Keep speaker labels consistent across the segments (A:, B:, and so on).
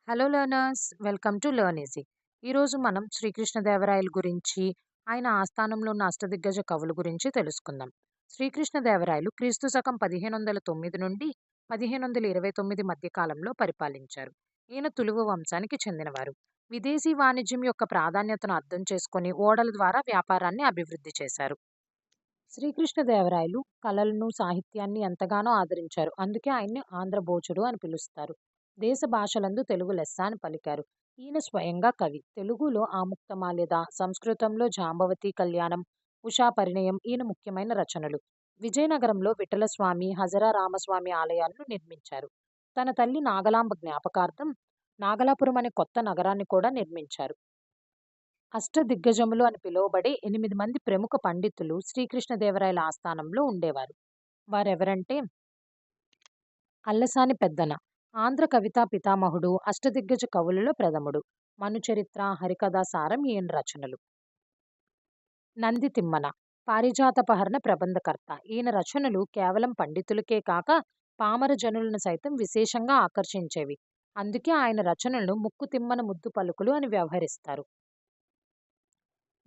A: Hello learners, welcome to learn easy. ఈరోజు మనం శ్రీకృష్ణదేవరాయల గురించి, ఆయన ఆస్థానంలో ఉన్న అష్టదిగ్గజ కవుల గురించి తెలుసుకుందాం. శ్రీకృష్ణదేవరాయలు క్రీస్తు శకం 1509 నుండి 1529 మధ్య కాలంలో పరిపాలించారు. ఈయన తులువ వంశానికి చెందినవారు. విదేశీ వాణిజ్యం యొక్క ప్రాధాన్యతను అర్థం చేసుకొని ఓడల ద్వారా వ్యాపారాన్ని అభివృద్ధి చేశారు. శ్రీకృష్ణదేవరాయలు కళలను, సాహిత్యాన్ని ఎంతగానో ఆదరించారు. అందుకే ఆయన్ని ఆంధ్రభోజుడు అని పిలుస్తారు. దేశ భాషలందు తెలుగు లెస్స అని పలికారు. ఈయన స్వయంగా కవి. తెలుగులో ఆముక్తమాల్యద, సంస్కృతంలో జాంబవతి కళ్యాణం, ఉషా పరిణయం ఈయన ముఖ్యమైన రచనలు. విజయనగరంలో విఠలస్వామి, హజరా రామస్వామి ఆలయాలను నిర్మించారు. తన తల్లి నాగలాంబ జ్ఞాపకార్థం నాగలాపురం అనే కొత్త నగరాన్ని కూడా నిర్మించారు. అష్టదిగ్గజములు అని పిలువబడే 8 మంది ప్రముఖ పండితులు శ్రీకృష్ణదేవరాయల ఆస్థానంలో ఉండేవారు. వారెవరంటే అల్లసాని పెద్దన, ఆంధ్ర కవితా పితామహుడు, అష్టదిగ్గజ కవులలో ప్రథముడు. మనుచరిత్ర, హరికథా సారం ఈయన రచనలు. నంది తిమ్మన, పారిజాతపహరణ ప్రబంధకర్త. ఈయన రచనలు కేవలం పండితులకే కాక పామర జనులను సైతం విశేషంగా ఆకర్షించేవి. అందుకే ఆయన రచనలను ముక్కు తిమ్మన ముద్దు పలుకులు అని వ్యవహరిస్తారు.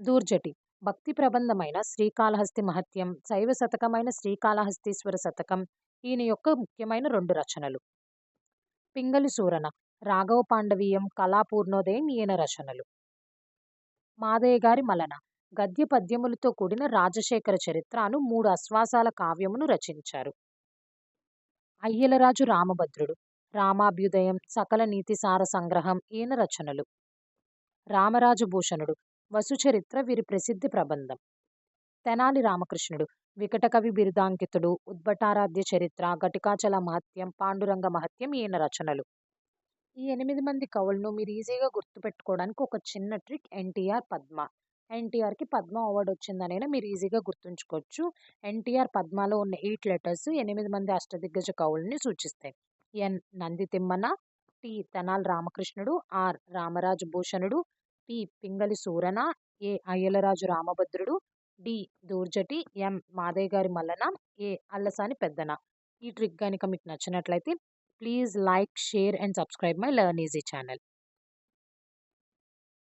A: దూర్జటి, భక్తి ప్రబంధమైన శ్రీకాళహస్తి మహత్యం, శైవ శతకమైన శ్రీకాళహస్తీశ్వర శతకం ఈయన యొక్క ముఖ్యమైన 2 రచనలు. పింగళి సూరన, రాఘవ పాండవీయం, కళాపూర్ణోదయం ఈయన రచనలు. మాదయ్య గారి మలన, గద్య పద్యములతో కూడిన రాజశేఖర చరిత్ర అను 3 అశ్వాసాల కావ్యమును రచించారు. అయ్యలరాజు రామభద్రుడు, రామాభ్యుదయం, సకల నీతిసార సంగ్రహం ఈయన రచనలు. రామరాజు భూషణుడు, వసుచరిత్ర వీరి ప్రసిద్ధి ప్రబంధం. తెనాలి రామకృష్ణుడు, వికటకవి బిరుదాంకితుడు, ఉద్భటారాధ్య చరిత్ర, ఘటికాచల మహత్యం, పాండురంగ మహత్యం ఈయన రచనలు. ఈ 8 మంది కవులను మీరు ఈజీగా గుర్తుపెట్టుకోవడానికి ఒక చిన్న ట్రిక్ ఎన్టీఆర్ పద్మ. ఎన్టీఆర్కి పద్మ అవార్డు వచ్చిందనైనా మీరు ఈజీగా గుర్తుంచుకోవచ్చు. ఎన్టీఆర్ పద్మలో ఉన్న 8 లెటర్స్ 8 మంది అష్టదిగ్గజ కవుల్ని సూచిస్తాయి. N Nandi Thimmana, T Tenali Ramakrishnudu, R Ramaraju Bhushanudu, T Pingali Surana, A Ayyalaraju Ramabhadrudu, D Dhurjati, M Madayya గారి మల్లన, ఏ అల్లసాని పెద్దన. ఈ ట్రిక్ గనుక మీకు నచ్చినట్లయితే please like, share and subscribe my Learn Easy channel.